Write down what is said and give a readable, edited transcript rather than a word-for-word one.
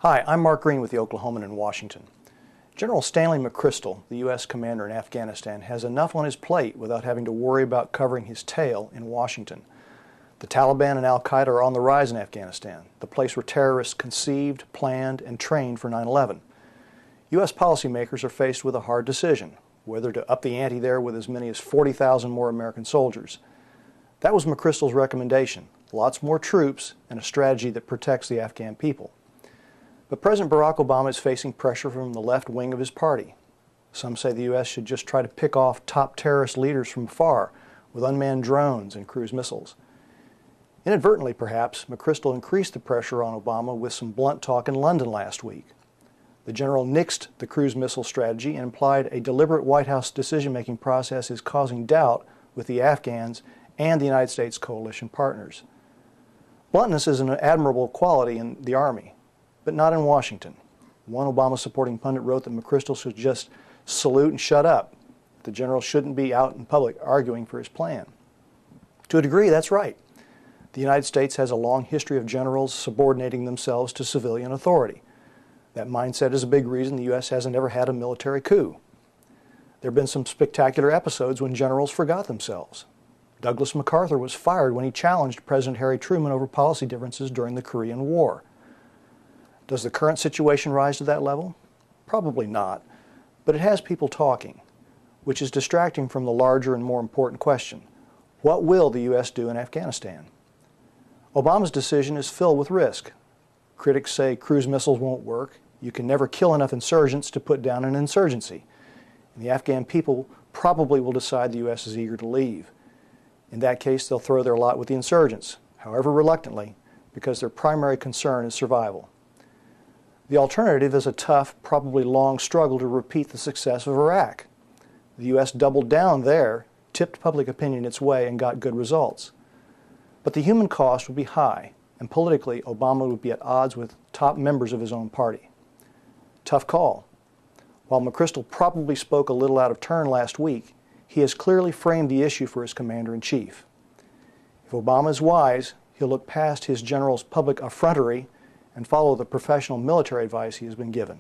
Hi, I'm Mark Green with the Oklahoman in Washington. General Stanley McChrystal, the U.S. commander in Afghanistan, has enough on his plate without having to worry about covering his tail in Washington. The Taliban and Al-Qaeda are on the rise in Afghanistan, the place where terrorists conceived, planned, and trained for 9/11. U.S. policymakers are faced with a hard decision, whether to up the ante there with as many as 40,000 more American soldiers. That was McChrystal's recommendation: lots more troops and a strategy that protects the Afghan people. But President Barack Obama is facing pressure from the left wing of his party. Some say the U.S. should just try to pick off top terrorist leaders from afar with unmanned drones and cruise missiles. Inadvertently, perhaps, McChrystal increased the pressure on Obama with some blunt talk in London last week. The general nixed the cruise missile strategy and implied a deliberate White House decision-making process is causing doubt with the Afghans and the United States coalition partners. Bluntness is an admirable quality in the Army, but not in Washington. One Obama-supporting pundit wrote that McChrystal should just salute and shut up. The general shouldn't be out in public arguing for his plan. To a degree, that's right. The United States has a long history of generals subordinating themselves to civilian authority. That mindset is a big reason the U.S. hasn't ever had a military coup. There have been some spectacular episodes when generals forgot themselves. Douglas MacArthur was fired when he challenged President Harry Truman over policy differences during the Korean War. Does the current situation rise to that level? Probably not, but it has people talking, which is distracting from the larger and more important question: what will the U.S. do in Afghanistan? Obama's decision is filled with risk. Critics say cruise missiles won't work. You can never kill enough insurgents to put down an insurgency. And the Afghan people probably will decide the U.S. is eager to leave. In that case, they'll throw their lot with the insurgents, however reluctantly, because their primary concern is survival. The alternative is a tough, probably long struggle to repeat the success of Iraq. The U.S. doubled down there, tipped public opinion its way, and got good results. But the human cost would be high, and politically, Obama would be at odds with top members of his own party. Tough call. While McChrystal probably spoke a little out of turn last week, he has clearly framed the issue for his commander-in-chief. If Obama is wise, he'll look past his general's public effrontery and follow the professional military advice he has been given.